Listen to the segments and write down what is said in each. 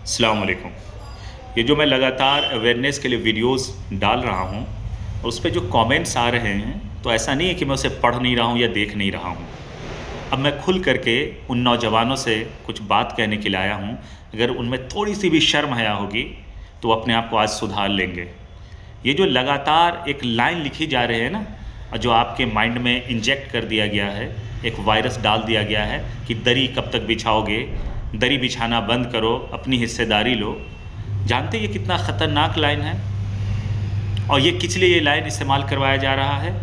अस्सलाम वालेकुम। ये जो मैं लगातार अवेयरनेस के लिए वीडियोस डाल रहा हूँ और उस पे जो कमेंट्स आ रहे हैं, तो ऐसा नहीं है कि मैं उसे पढ़ नहीं रहा हूँ या देख नहीं रहा हूँ। अब मैं खुल करके उन नौजवानों से कुछ बात कहने के लिए आया हूँ। अगर उनमें थोड़ी-सी भी शर्म हया होगी, तो वो अपने आप को आज सुधार लेंगे। ये जो लगातार एक लाइन लिखी जा रही है ना, जो आपके माइंड में इंजेक्ट कर दिया गया है, एक वायरस डाल दिया गया है कि दरी कब तक बिछाओगे, दरी बिछाना बंद करो, अपनी हिस्सेदारी लो। जानते ये कितना ख़तरनाक लाइन है? और ये किस लिए ये लाइन इस्तेमाल करवाया जा रहा है?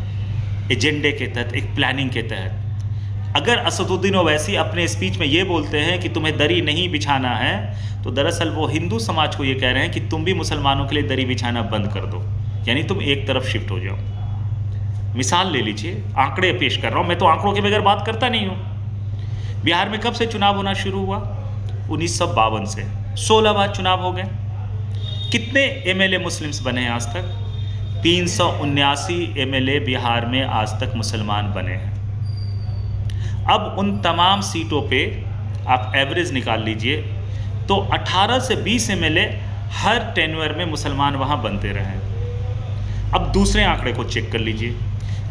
एजेंडे के तहत, एक प्लानिंग के तहत। अगर असदुद्दीन ओवैसी अपने स्पीच में ये बोलते हैं कि तुम्हें दरी नहीं बिछाना है, तो दरअसल वो हिंदू समाज को ये कह रहे हैं कि तुम भी मुसलमानों के लिए दरी बिछाना बंद कर दो, यानी तुम एक तरफ शिफ्ट हो जाओ। मिसाल ले लीजिए, आंकड़े पेश कर रहा हूँ, मैं तो आंकड़ों के बगैर बात करता नहीं हूँ। बिहार में कब से चुनाव होना शुरू हुआ? 1952 से 16 बार चुनाव हो गए। कितने एमएलए मुस्लिम्स बने हैं आज तक? 379 एमएलए बिहार में आज तक मुसलमान बने हैं। अब उन तमाम सीटों पे आप एवरेज निकाल लीजिए, तो 18 से 20 एमएलए हर टेन्योर में मुसलमान वहाँ बनते रहे। अब दूसरे आंकड़े को चेक कर लीजिए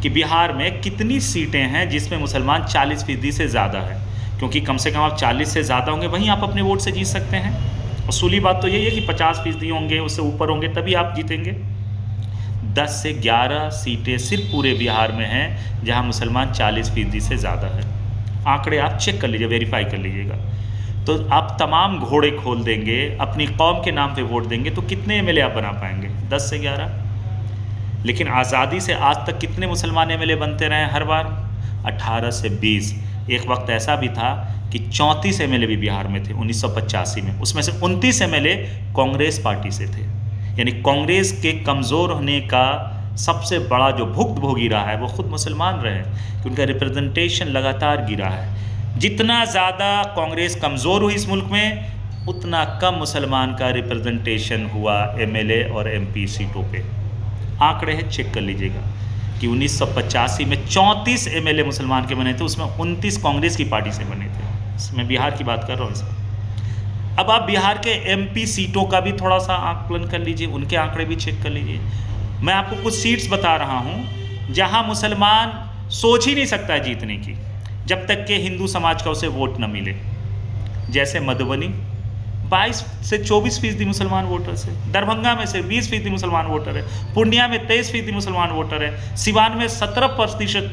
कि बिहार में कितनी सीटें हैं जिसमें मुसलमान 40% से ज़्यादा है, क्योंकि कम से कम आप 40 से ज़्यादा होंगे, वहीं आप अपने वोट से जीत सकते हैं। असूली बात तो यही है कि 50% होंगे, उससे ऊपर होंगे, तभी आप जीतेंगे। 10 से 11 सीटें सिर्फ पूरे बिहार में हैं जहां मुसलमान 40% से ज़्यादा है। आंकड़े आप चेक कर लीजिए, वेरीफाई कर लीजिएगा। तो आप तमाम घोड़े खोल देंगे, अपनी कौम के नाम पे वोट देंगे, तो कितने एमएलए आप बना पाएंगे? 10 से 11। लेकिन आज़ादी से आज तक कितने मुसलमान एमएलए बनते रहे हर बार? 18 से 20। एक वक्त ऐसा भी था कि 34 एमएलए भी बिहार में थे 1985 में, उसमें से 29 एमएलए कांग्रेस पार्टी से थे। यानी कांग्रेस के कमज़ोर होने का सबसे बड़ा जो भुक्तभोगी रहा है वो खुद मुसलमान रहे, कि उनका रिप्रेजेंटेशन लगातार गिरा है। जितना ज़्यादा कांग्रेस कमज़ोर हुई इस मुल्क में, उतना कम मुसलमान का रिप्रेजेंटेशन हुआ एमएलए और एमपी सीटों पे। आंकड़े हैं, चेक कर लीजिएगा कि 1985 में 34 एमएलए मुसलमान के बने थे, उसमें 29 कांग्रेस की पार्टी से बने थे। मैं बिहार की बात कर रहा हूँ इसमें। अब आप बिहार के एमपी सीटों का भी थोड़ा सा आकलन कर लीजिए, उनके आंकड़े भी चेक कर लीजिए। मैं आपको कुछ सीट्स बता रहा हूँ जहाँ मुसलमान सोच ही नहीं सकता जीतने की, जब तक कि हिंदू समाज का उसे वोट न मिले। जैसे मधुबनी 22 से 24% मुसलमान वोटर्स है, दरभंगा में से 20% मुसलमान वोटर है, पूर्णिया में 23% मुसलमान वोटर है, सिवान में 17%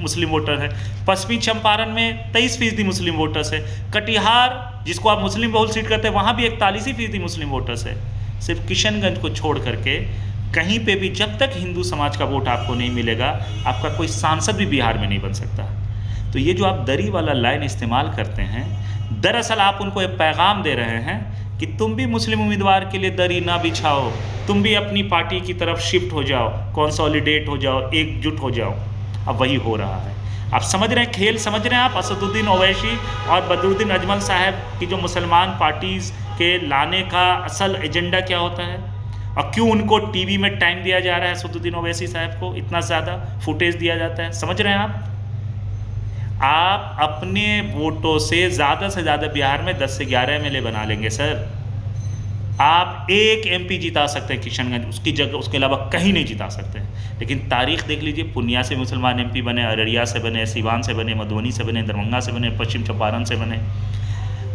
मुस्लिम वोटर है, पश्चिमी चंपारण में 23% मुस्लिम वोटर्स है, कटिहार जिसको आप मुस्लिम बहुल सीट कहते हैं वहाँ भी 41% मुस्लिम वोटर्स है। सिर्फ किशनगंज को छोड़ करके कहीं पे भी जब तक हिंदू समाज का वोट आपको नहीं मिलेगा, आपका कोई सांसद भी बिहार में नहीं बन सकता। तो ये जो आप दरी वाला लाइन इस्तेमाल करते हैं, दरअसल आप उनको एक पैगाम दे रहे हैं कि तुम भी मुस्लिम उम्मीदवार के लिए दरी ना बिछाओ, तुम भी अपनी पार्टी की तरफ शिफ्ट हो जाओ, कंसोलिडेट हो जाओ, एकजुट हो जाओ। अब वही हो रहा है। आप समझ रहे हैं, खेल समझ रहे हैं आप? असदुद्दीन ओवैसी और बदरुद्दीन अजमल साहब की जो मुसलमान पार्टीज़ के लाने का असल एजेंडा क्या होता है, और क्यों उनको टीवी में टाइम दिया जा रहा है? असदुद्दीन ओवैसी साहब को इतना ज़्यादा फुटेज दिया जाता है। समझ रहे हैं आप अपने वोटों से ज़्यादा बिहार में 10 से 11 एमएलए बना लेंगे सर। आप एक एमपी जिता सकते हैं किशनगंज, उसकी जगह उसके अलावा कहीं नहीं जिता सकते हैं। लेकिन तारीख देख लीजिए, पूर्णिया से मुसलमान एमपी बने, अररिया से बने, सिवान से बने, मधुबनी से बने, दरभंगा से बने, पश्चिम चंपारण से बने।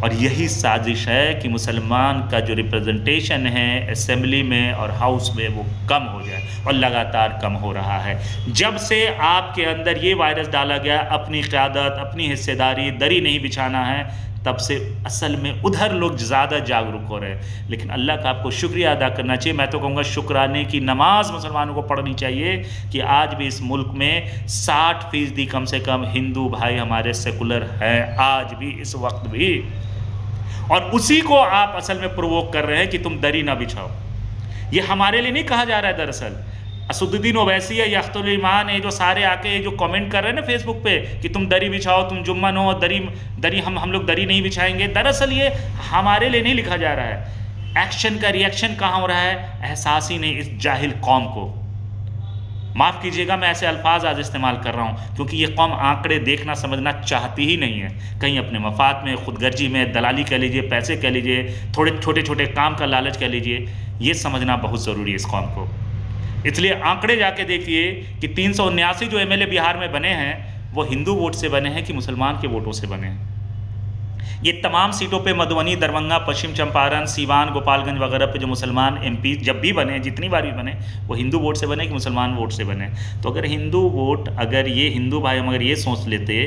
और यही साजिश है कि मुसलमान का जो रिप्रेजेंटेशन है असेंबली में और हाउस में वो कम हो जाए, और लगातार कम हो रहा है। जब से आपके अंदर ये वायरस डाला गया, अपनी क़यादत, अपनी हिस्सेदारी, दरी नहीं बिछाना है, तब से असल में उधर लोग ज़्यादा जागरूक हो रहे हैं। लेकिन अल्लाह का आपको शुक्रिया अदा करना चाहिए। मैं तो कहूँगा शुक्राने की नमाज मुसलमानों को पढ़नी चाहिए कि आज भी इस मुल्क में 60% कम से कम हिंदू भाई हमारे सेकुलर हैं, आज भी, इस वक्त भी। और उसी को आप असल में प्रोवोक कर रहे हैं कि तुम दरी ना बिछाओ। ये हमारे लिए नहीं कहा जा रहा है। दरअसल असदुद्दीन ओवैसी है या अख्तरुल ईमान है, जो सारे आके जो कमेंट कर रहे हैं ना फेसबुक पे कि तुम दरी बिछाओ, तुम जुम्मन हो, दरी हम लोग दरी नहीं बिछाएंगे, दरअसल ये हमारे लिए नहीं लिखा जा रहा है। एक्शन का रिएक्शन कहाँ हो रहा है? एहसास ही नहीं इस जाहिल कौम को। माफ़ कीजिएगा मैं ऐसे अल्फाज आज इस्तेमाल कर रहा हूँ क्योंकि ये कौम आंकड़े देखना समझना चाहती ही नहीं है। कहीं अपने मफाद में, खुदगर्जी में, दलाली कह लीजिए, पैसे कह लीजिए, थोड़े छोटे छोटे काम का लालच कह लीजिए, ये समझना बहुत ज़रूरी है इस कौम को। इसलिए आंकड़े जाके देखिए कि 379 जो एमएलए बिहार में बने हैं वो हिंदू वोट से बने हैं कि मुसलमान के वोटों से बने हैं। ये तमाम सीटों पे मधुबनी, दरभंगा, पश्चिम चंपारण, सीवान, गोपालगंज वगैरह पे जो मुसलमान एमपी जब भी बने, जितनी बार भी बने, वो हिंदू वोट से बने कि मुसलमान वोट से बने। तो अगर हिंदू वोट, अगर ये हिंदू भाई हम अगर ये सोच लेते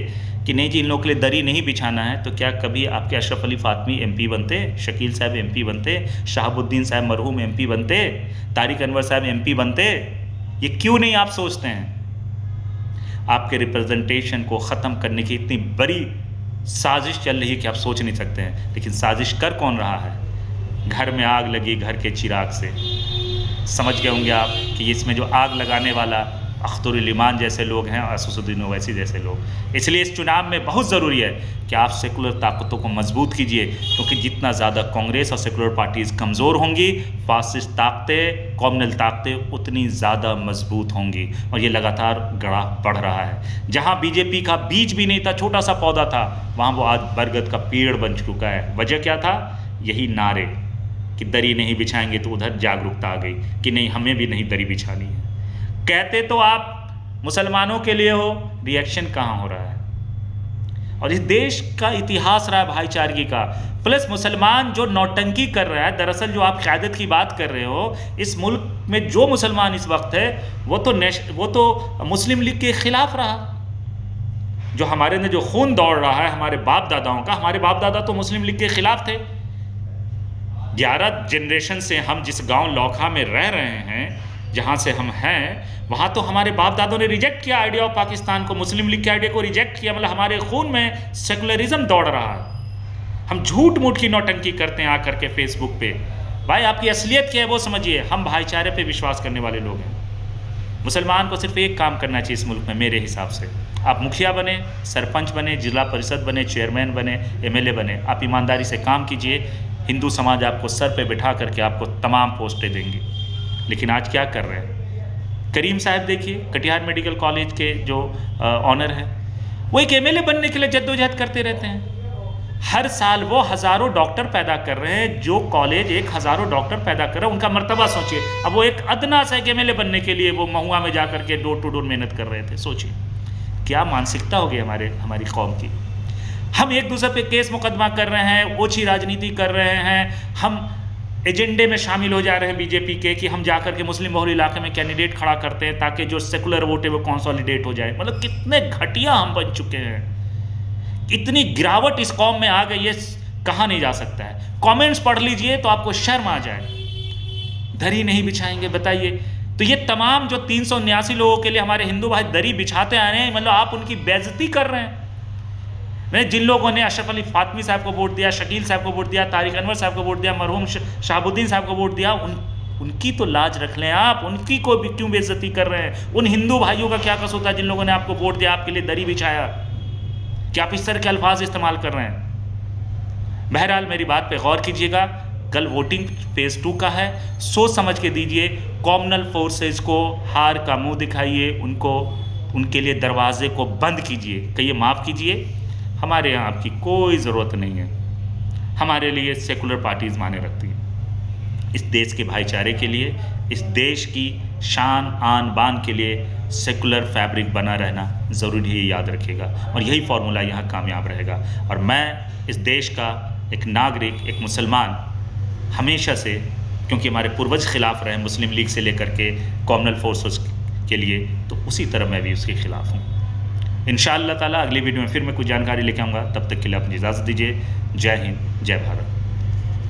कि नहीं जी इन लोगों के लिए दरी नहीं बिछाना है, तो क्या कभी आपके अशरफ अली फातमी एमपी बनते, शकील साहब एमपी बनते, शहाबुद्दीन साहब मरहूम एमपी बनते, तारिक अनवर साहब एमपी बनते? ये क्यों नहीं आप सोचते हैं? आपके रिप्रेजेंटेशन को ख़त्म करने की इतनी बड़ी साजिश चल रही है कि आप सोच नहीं सकते हैं। लेकिन साजिश कर कौन रहा है? घर में आग लगी घर के चिराग से। समझ गए होंगे आप कि इसमें जो आग लगाने वाला अख्तरुल ईमान जैसे लोग हैं और असदुद्दीन ओवैसी जैसे लोग। इसलिए इस चुनाव में बहुत ज़रूरी है कि आप सेकुलर ताकतों को मजबूत कीजिए, क्योंकि जितना ज़्यादा कांग्रेस और सेकुलर पार्टीज़ कमज़ोर होंगी, फासिस्ट ताकतें, कॉम्युनल ताकतें उतनी ज़्यादा मजबूत होंगी। और ये लगातार ग्राफ बढ़ रहा है। जहाँ बीजेपी का बीज भी नहीं था, छोटा सा पौधा था, वहाँ वो आज बरगद का पेड़ बन चुका है। वजह क्या था? यही नारे कि दरी नहीं बिछाएंगे, तो उधर जागरूकता आ गई कि नहीं हमें भी नहीं दरी बिछानी है। कहते तो आप मुसलमानों के लिए हो, रिएक्शन कहाँ हो रहा है? और इस देश का इतिहास रहा है भाईचारगी का। प्लस मुसलमान जो नौटंकी कर रहा है, दरअसल जो आप क़यादत की बात कर रहे हो, इस मुल्क में जो मुसलमान इस वक्त है वो तो मुस्लिम लीग के खिलाफ रहा। जो हमारे में जो खून दौड़ रहा है हमारे बाप दादाओं का, हमारे बाप दादा तो मुस्लिम लीग के खिलाफ थे। 11 जनरेशन से हम जिस गांव लौखा में रह रहे हैं, जहाँ से हम हैं, वहाँ तो हमारे बाप दादों ने रिजेक्ट किया आइडिया ऑफ पाकिस्तान को, मुस्लिम लीग के आइडिया को रिजेक्ट किया। मतलब हमारे खून में सेकुलरिज्म दौड़ रहा है। हम झूठ मूठ की नौटंकी करते हैं आकर के फेसबुक पे। भाई आपकी असलियत क्या है वो समझिए। हम भाईचारे पे विश्वास करने वाले लोग हैं। मुसलमान को सिर्फ एक काम करना चाहिए इस मुल्क में मेरे हिसाब से। आप मुखिया बने, सरपंच बने, जिला परिषद बने, चेयरमैन बने, एमएलए बने, आप ईमानदारी से काम कीजिए। हिंदू समाज आपको सर पे बिठा करके आपको तमाम पोस्टें देंगी। लेकिन आज क्या कर रहे हैं? करीम साहब देखिए, कटिहार मेडिकल कॉलेज के जो ऑनर हैं, वो एक एमएलए बनने के लिए जद्दोजहद करते रहते हैं। हर साल वो हज़ारों डॉक्टर पैदा कर रहे हैं। जो कॉलेज एक हज़ारों डॉक्टर पैदा कर रहा है, उनका मर्तबा सोचिए। अब वो एक अदना सा एक एमएलए बनने के लिए वो महुआ में जाकर के डोर टू डोर मेहनत कर रहे थे। सोचिए क्या मानसिकता होगी हमारी कौम की। हम एक दूसरे पे केस मुकदमा कर रहे हैं, ओछी राजनीति कर रहे हैं, हम एजेंडे में शामिल हो जा रहे हैं बीजेपी के कि हम जाकर के मुस्लिम बहुल इलाके में कैंडिडेट खड़ा करते हैं ताकि जो सेकुलर वोट है वो कंसोलिडेट हो जाए। मतलब कितने घटिया हम बन चुके हैं। इतनी गिरावट इस कौम में आ गई है, कहा नहीं जा सकता है। कमेंट्स पढ़ लीजिए तो आपको शर्म आ जाए। दरी नहीं बिछाएंगे, बताइए। तो ये तमाम जो 379 लोगों के लिए हमारे हिंदू भाई दरी बिछाते आ रहे हैं, मतलब आप उनकी बेइज्जती कर रहे हैं। जिन लोगों ने अशरफ अली फातमी साहब को वोट दिया, शकील साहब को वोट दिया, तारिक अनवर साहब को वोट दिया, मरहूम शहाबुद्दीन साहब को वोट दिया, उनकी तो लाज रख लें आप। उनकी को भी क्यों बेइज्जती कर रहे हैं? उन हिंदू भाइयों का क्या कसूर था जिन लोगों ने आपको वोट दिया, आपके लिए दरी बिछाया? क्या आप इस तरह के अल्फाज इस्तेमाल कर रहे हैं? बहरहाल मेरी बात पे गौर कीजिएगा। कल वोटिंग फेज़ 2 का है, सोच समझ के दीजिए। कॉम्युनल फोर्सेज को हार का मुंह दिखाइए, उनके लिए दरवाजे को बंद कीजिए, कहिए माफ़ कीजिए, हमारे यहाँ आपकी कोई ज़रूरत नहीं है। हमारे लिए सेकुलर पार्टीज़ माने रखती हैं। इस देश के भाईचारे के लिए, इस देश की शान आन बान के लिए सेकुलर फैब्रिक बना रहना ज़रूरी है, याद रखिएगा। और यही फार्मूला यहाँ कामयाब रहेगा। और मैं इस देश का एक नागरिक, एक मुसलमान हमेशा से, क्योंकि हमारे पूर्वज खिलाफ रहे मुस्लिम लीग से लेकर के कॉम्युनल फोर्सेस के लिए, तो उसी तरह मैं भी उसके खिलाफ हूँ। इंशाअल्लाह ताला अगली वीडियो में फिर मैं कुछ जानकारी लेके आऊँगा। तब तक के लिए अपनी इजाज़त दीजिए। जय हिंद, जय भारत।